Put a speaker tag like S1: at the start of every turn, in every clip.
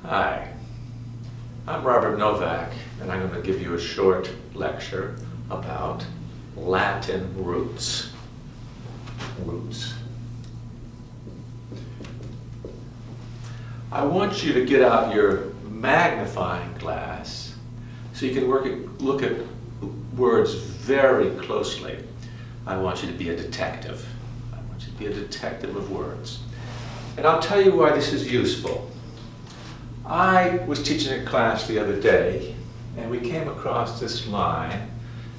S1: Hi, I'm Robert Nowak, and I'm going to give you a short lecture about Latin roots. I want you to get out your magnifying glass so you can look at words very closely. I want you to be a detective. I want you to be a detective of words. And I'll tell you why this is useful. I was teaching a class the other day, and we came across this line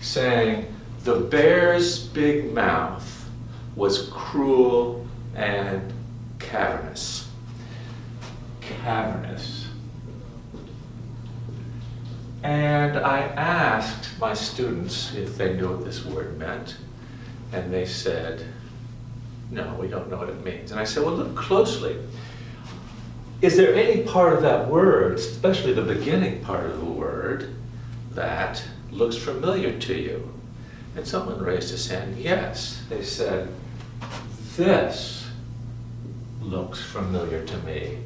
S1: saying, "The bear's big mouth was cruel and cavernous." Cavernous. And I asked my students if they knew what this word meant, and they said, "No, we don't know what it means." And I said, "Well, look closely. Is there any part of that word, especially the beginning part of the word, that looks familiar to you?" And someone raised his hand. Yes. They said, "This looks familiar to me.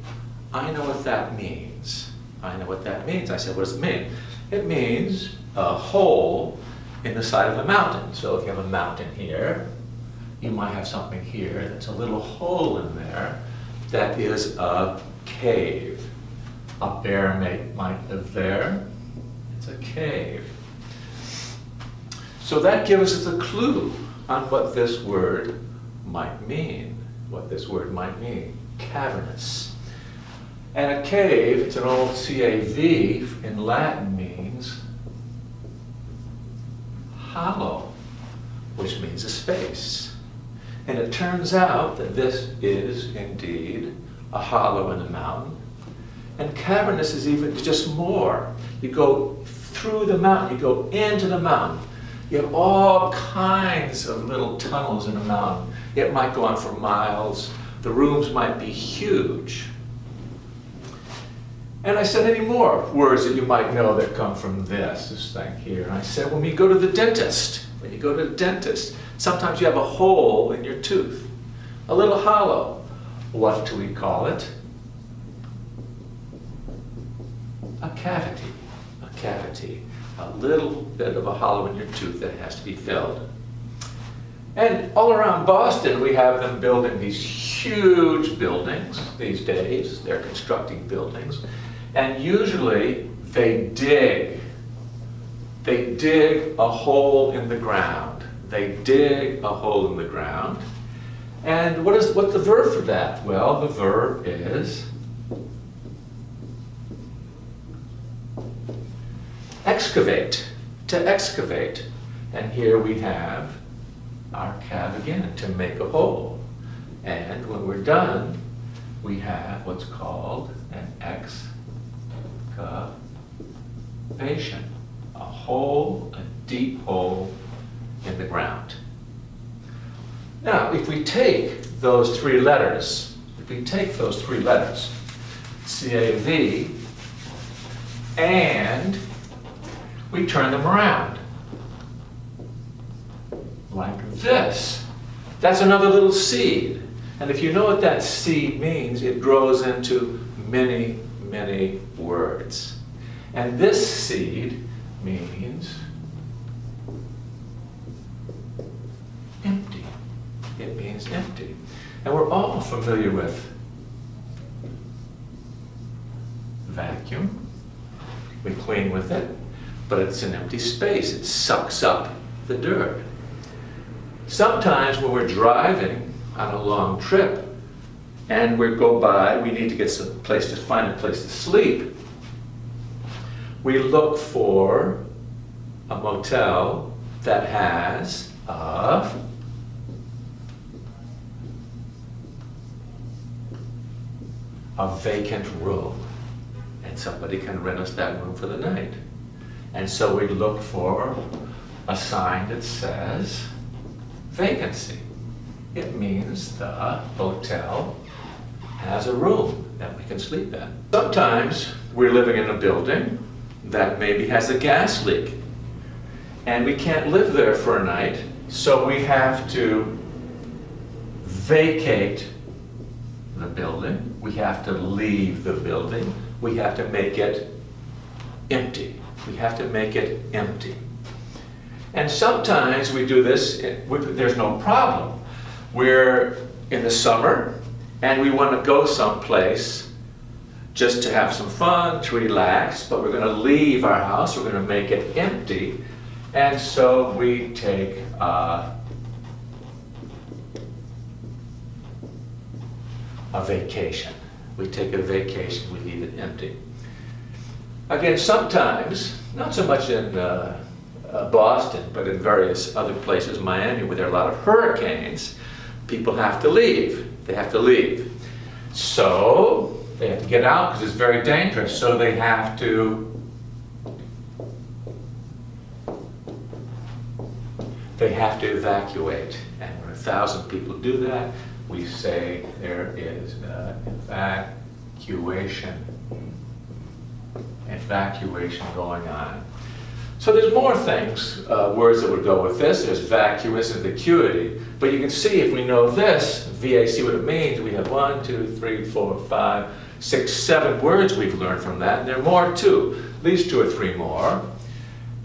S1: I know what that means. I know what that means." I said, "What does it mean?" "It means a hole in the side of a mountain." So if you have a mountain here, you might have something here that's a little hole in there that is a cave. A bear might live there. It's a cave. So that gives us a clue on what this word might mean. Cavernous. And a cave, it's an old CAV in Latin, means hollow, which means a space. And it turns out that this is indeed a hollow in a mountain. And cavernous is even just more. You go through the mountain, you go into the mountain. You have all kinds of little tunnels in a mountain. It might go on for miles. The rooms might be huge. And I said, any more words that you might know that come from this thing here? And I said, when you go to the dentist, sometimes you have a hole in your tooth, a little hollow. What do we call it? A cavity. A cavity. A little bit of a hollow in your tooth that has to be filled. And all around Boston, we have them building these huge buildings these days. They're constructing buildings. And usually they dig a hole in the ground. And what's the verb for that? Well, the verb is excavate, to excavate. And here we have our cav again, to make a hole. And when we're done, we have what's called an excavation, a hole, a deep hole in the ground. Now, if we take those three letters, CAV, and we turn them around, like this, that's another little seed. And if you know what that seed means, it grows into many, many words. And this seed means empty. It means empty. And we're all familiar with vacuum. We clean with it, but it's an empty space. It sucks up the dirt. Sometimes when we're driving on a long trip and we need to find a place to sleep, we look for a motel that has a vacant room, and somebody can rent us that room for the night. And so we look for a sign that says vacancy. It means the hotel has a room that we can sleep in. Sometimes we're living in a building that maybe has a gas leak, and we can't live there for a night, so we have to vacate the building. We have to leave the building. We have to make it empty. We have to make it empty. And sometimes we do this, there's no problem. We're in the summer and we want to go someplace just to have some fun, to relax, but we're going to leave our house, we're going to make it empty. And so we take a vacation. We take a vacation, we leave it empty. Again, sometimes, not so much in Boston, but in various other places, Miami, where there are a lot of hurricanes, people have to leave. They have to leave. So they have to get out because it's very dangerous. So they have to evacuate. And when 1,000 people do that, we say there is evacuation going on. So there's more things, words that would go with this. There's vacuous and vacuity. But you can see if we know this, VAC, what it means, we have 1, 2, 3, 4, 5, 6, 7 words we've learned from that. And there are more too, at least 2 or 3 more.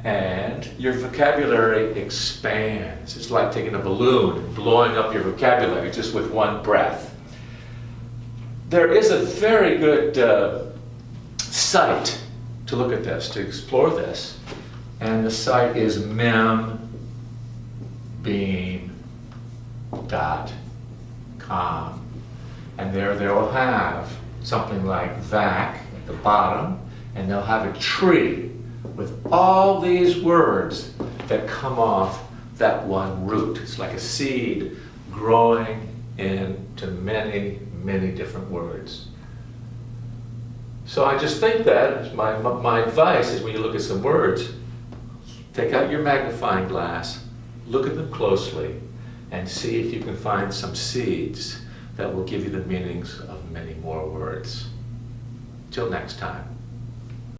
S1: And your vocabulary expands. It's like taking a balloon, blowing up your vocabulary just with one breath. There is a very good site to look at this, to explore this. And the site is membeam.com. And there they will have something like VAC at the bottom, and they'll have a tree with all these words that come off that one root. It's like a seed growing into many, many different words. So I just think that my advice is when you look at some words, take out your magnifying glass, look at them closely, and see if you can find some seeds that will give you the meanings of many more words. Till next time.